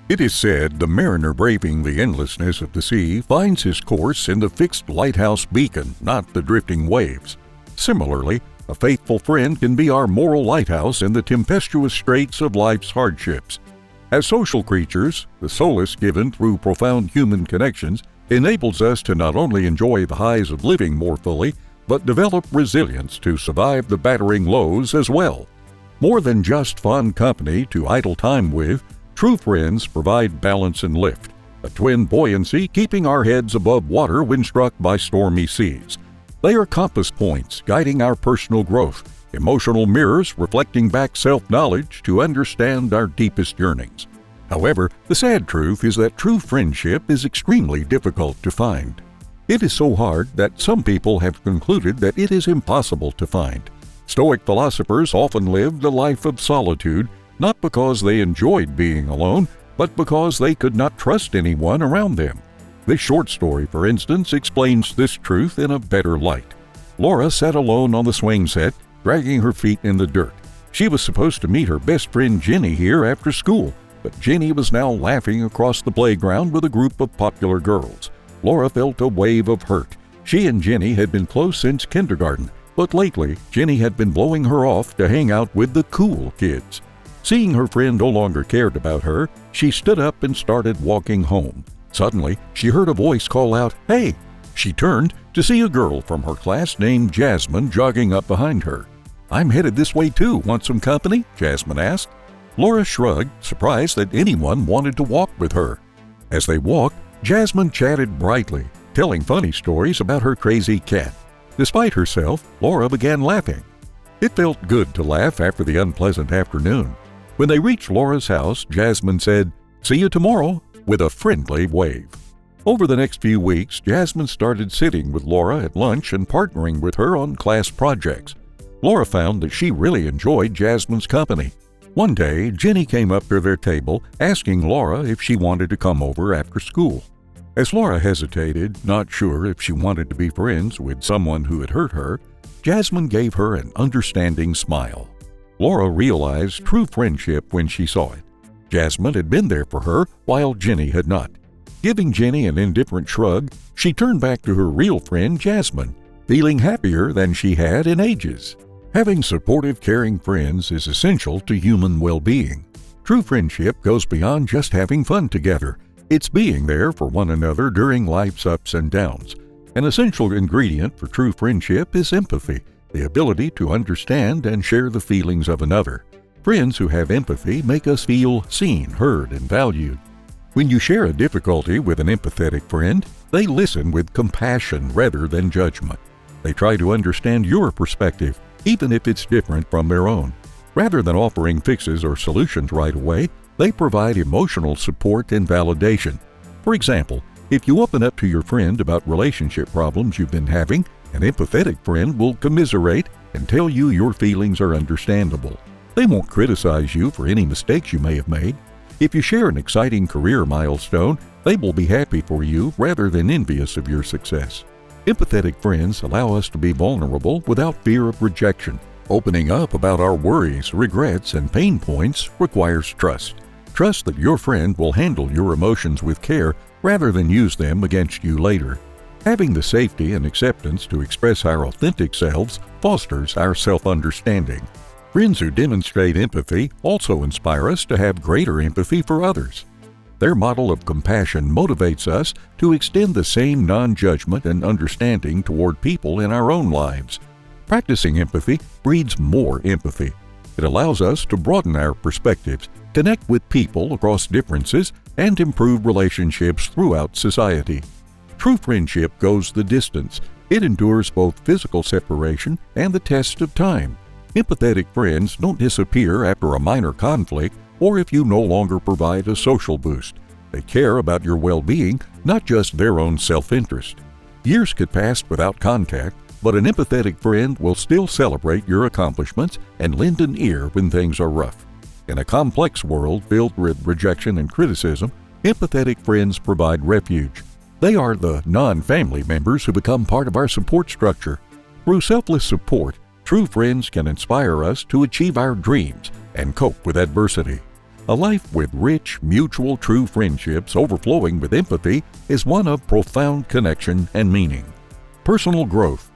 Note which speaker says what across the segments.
Speaker 1: It is said the mariner braving the endlessness of the sea finds his course in the fixed lighthouse beacon, not the drifting waves. Similarly, a faithful friend can be our moral lighthouse in the tempestuous straits of life's hardships. As social creatures, the solace given through profound human connections enables us to not only enjoy the highs of living more fully, but develop resilience to survive the battering lows as well. More than just fond company to idle time with, true friends provide balance and lift, a twin buoyancy keeping our heads above water when struck by stormy seas. They are compass points guiding our personal growth, emotional mirrors reflecting back self-knowledge to understand our deepest yearnings. However, the sad truth is that true friendship is extremely difficult to find. It is so hard that some people have concluded that it is impossible to find. Stoic philosophers often lived a life of solitude, not because they enjoyed being alone, but because they could not trust anyone around them. This short story, for instance, explains this truth in a better light. Laura sat alone on the swing set, dragging her feet in the dirt. She was supposed to meet her best friend Jenny here after school, but Jenny was now laughing across the playground with a group of popular girls. Laura felt a wave of hurt. She and Jenny had been close since kindergarten, but lately Jenny had been blowing her off to hang out with the cool kids. Seeing her friend no longer cared about her, she stood up and started walking home. Suddenly, she heard a voice call out, "Hey!" She turned to see a girl from her class named Jasmine jogging up behind her. "I'm headed this way too. Want some company?" Jasmine asked. Laura shrugged, surprised that anyone wanted to walk with her. As they walked, Jasmine chatted brightly, telling funny stories about her crazy cat. Despite herself, Laura began laughing. It felt good to laugh after the unpleasant afternoon. When they reached Laura's house, Jasmine said, "See you tomorrow," with a friendly wave. Over the next few weeks, Jasmine started sitting with Laura at lunch and partnering with her on class projects. Laura found that she really enjoyed Jasmine's company. One day, Jenny came up to their table asking Laura if she wanted to come over after school. As Laura hesitated, not sure if she wanted to be friends with someone who had hurt her, Jasmine gave her an understanding smile. Laura realized true friendship when she saw it. Jasmine had been there for her while Jenny had not. Giving Jenny an indifferent shrug, she turned back to her real friend Jasmine, feeling happier than she had in ages. Having supportive, caring friends is essential to human well-being. True friendship goes beyond just having fun together. It's being there for one another during life's ups and downs. An essential ingredient for true friendship is empathy, the ability to understand and share the feelings of another. Friends who have empathy make us feel seen, heard, and valued. When you share a difficulty with an empathetic friend, they listen with compassion rather than judgment. They try to understand your perspective, even if it's different from their own. Rather than offering fixes or solutions right away, they provide emotional support and validation. For example, if you open up to your friend about relationship problems you've been having, an empathetic friend will commiserate and tell you your feelings are understandable. They won't criticize you for any mistakes you may have made. If you share an exciting career milestone, they will be happy for you rather than envious of your success. Empathetic friends allow us to be vulnerable without fear of rejection. Opening up about our worries, regrets, and pain points requires trust. Trust that your friend will handle your emotions with care rather than use them against you later. Having the safety and acceptance to express our authentic selves fosters our self-understanding. Friends who demonstrate empathy also inspire us to have greater empathy for others. Their model of compassion motivates us to extend the same non-judgment and understanding toward people in our own lives. Practicing empathy breeds more empathy. It allows us to broaden our perspectives, connect with people across differences, and improve relationships throughout society. True friendship goes the distance. It endures both physical separation and the test of time. Empathetic friends don't disappear after a minor conflict or if you no longer provide a social boost. They care about your well-being, not just their own self-interest. Years could pass without contact, but an empathetic friend will still celebrate your accomplishments and lend an ear when things are rough. In a complex world filled with rejection and criticism, empathetic friends provide refuge. They are the non-family members who become part of our support structure. Through selfless support, true friends can inspire us to achieve our dreams and cope with adversity. A life with rich, mutual, true friendships overflowing with empathy is one of profound connection and meaning. Personal growth.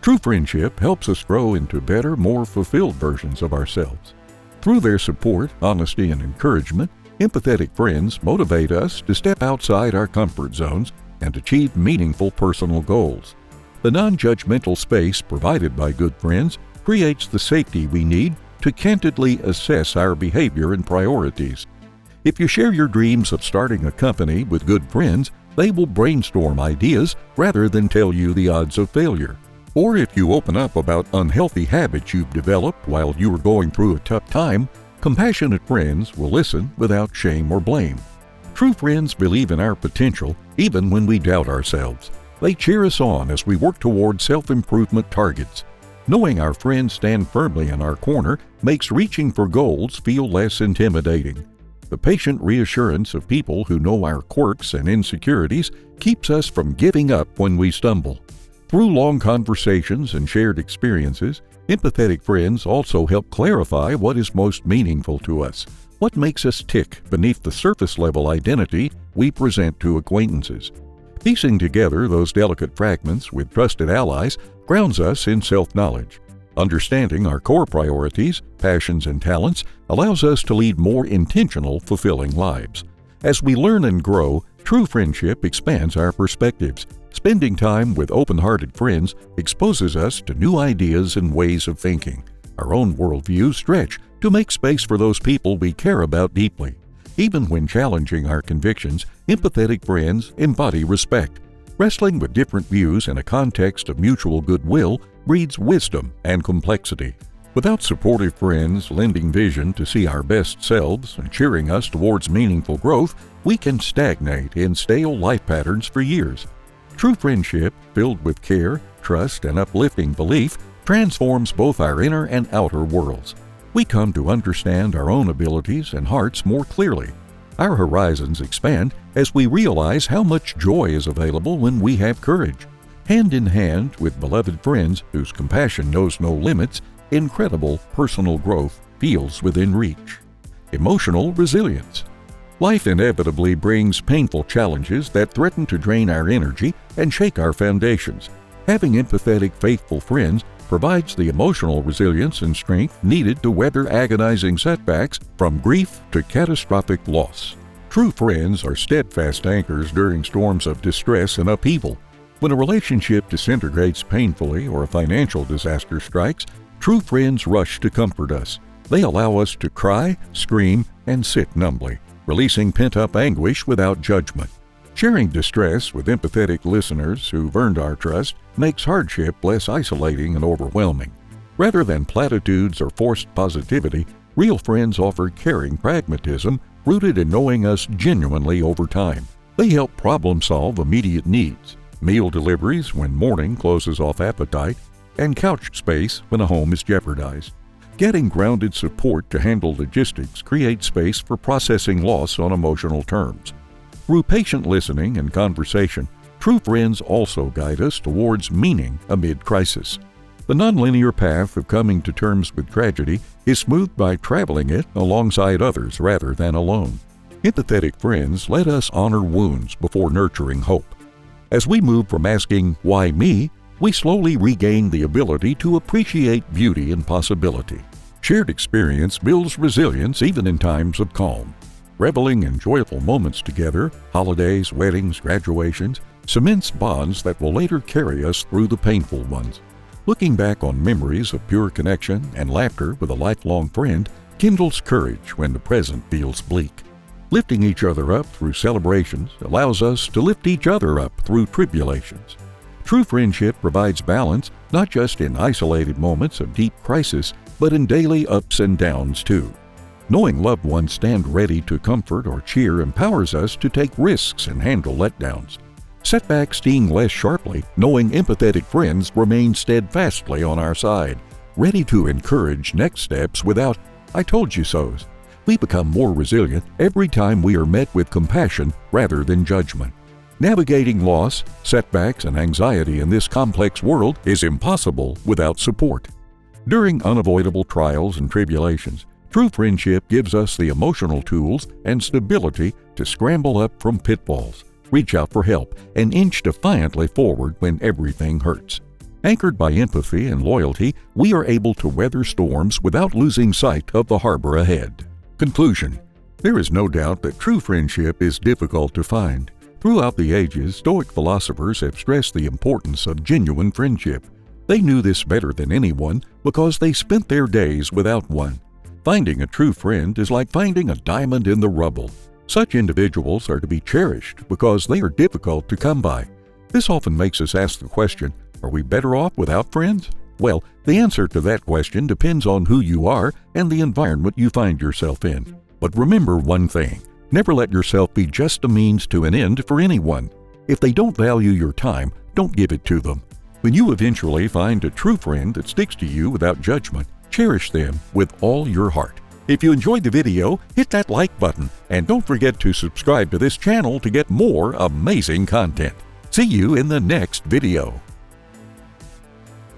Speaker 1: True friendship helps us grow into better, more fulfilled versions of ourselves. Through their support, honesty, and encouragement, empathetic friends motivate us to step outside our comfort zones and achieve meaningful personal goals. The non-judgmental space provided by good friends creates the safety we need to candidly assess our behavior and priorities. If you share your dreams of starting a company with good friends, they will brainstorm ideas rather than tell you the odds of failure. Or if you open up about unhealthy habits you've developed while you are going through a tough time, compassionate friends will listen without shame or blame. True friends believe in our potential even when we doubt ourselves. They cheer us on as we work toward self-improvement targets. Knowing our friends stand firmly in our corner makes reaching for goals feel less intimidating. The patient reassurance of people who know our quirks and insecurities keeps us from giving up when we stumble. Through long conversations and shared experiences, empathetic friends also help clarify what is most meaningful to us, what makes us tick beneath the surface-level identity we present to acquaintances. Piecing together those delicate fragments with trusted allies grounds us in self-knowledge. Understanding our core priorities, passions, and talents allows us to lead more intentional, fulfilling lives. As we learn and grow, true friendship expands our perspectives. Spending time with open-hearted friends exposes us to new ideas and ways of thinking. Our own worldviews stretch to make space for those people we care about deeply. Even when challenging our convictions, empathetic friends embody respect. Wrestling with different views in a context of mutual goodwill breeds wisdom and complexity. Without supportive friends lending vision to see our best selves and cheering us towards meaningful growth, we can stagnate in stale life patterns for years. True friendship, filled with care, trust, and uplifting belief, transforms both our inner and outer worlds. We come to understand our own abilities and hearts more clearly. Our horizons expand as we realize how much joy is available when we have courage. Hand in hand with beloved friends whose compassion knows no limits, incredible personal growth feels within reach. Emotional resilience. Life inevitably brings painful challenges that threaten to drain our energy and shake our foundations. Having empathetic, faithful friends provides the emotional resilience and strength needed to weather agonizing setbacks from grief to catastrophic loss. True friends are steadfast anchors during storms of distress and upheaval. When a relationship disintegrates painfully or a financial disaster strikes, true friends rush to comfort us. They allow us to cry, scream, and sit numbly, releasing pent-up anguish without judgment. Sharing distress with empathetic listeners who've earned our trust makes hardship less isolating and overwhelming. Rather than platitudes or forced positivity, real friends offer caring pragmatism rooted in knowing us genuinely over time. They help problem-solve immediate needs, meal deliveries when morning closes off appetite, and couch space when a home is jeopardized. Getting grounded support to handle logistics creates space for processing loss on emotional terms. Through patient listening and conversation, true friends also guide us towards meaning amid crisis. The nonlinear path of coming to terms with tragedy is smoothed by traveling it alongside others rather than alone. Empathetic friends let us honor wounds before nurturing hope. As we move from asking, "Why me?" we slowly regain the ability to appreciate beauty and possibility. Shared experience builds resilience even in times of calm. Reveling in joyful moments together, holidays, weddings, graduations, cements bonds that will later carry us through the painful ones. Looking back on memories of pure connection and laughter with a lifelong friend kindles courage when the present feels bleak. Lifting each other up through celebrations allows us to lift each other up through tribulations. True friendship provides balance not just in isolated moments of deep crisis, but in daily ups and downs too. Knowing loved ones stand ready to comfort or cheer empowers us to take risks and handle letdowns. Setbacks sting less sharply, knowing empathetic friends remain steadfastly on our side, ready to encourage next steps without "I told you so's." We become more resilient every time we are met with compassion rather than judgment. Navigating loss, setbacks, and anxiety in this complex world is impossible without support. During unavoidable trials and tribulations, True friendship gives us the emotional tools and stability to scramble up from pitfalls, reach out for help, and inch defiantly forward when everything hurts. Anchored by empathy and loyalty, we are able to weather storms without losing sight of the harbor ahead. Conclusion: there is no doubt that true friendship is difficult to find. Throughout the ages, Stoic philosophers have stressed the importance of genuine friendship. They knew this better than anyone because they spent their days without one. Finding a true friend is like finding a diamond in the rubble. Such individuals are to be cherished because they are difficult to come by. This often makes us ask the question, are we better off without friends? Well, the answer to that question depends on who you are and the environment you find yourself in. But remember one thing, never let yourself be just a means to an end for anyone. If they don't value your time, don't give it to them. When you eventually find a true friend that sticks to you without judgment, cherish them with all your heart. If you enjoyed the video, hit that like button and don't forget to subscribe to this channel to get more amazing content. See you in the next video.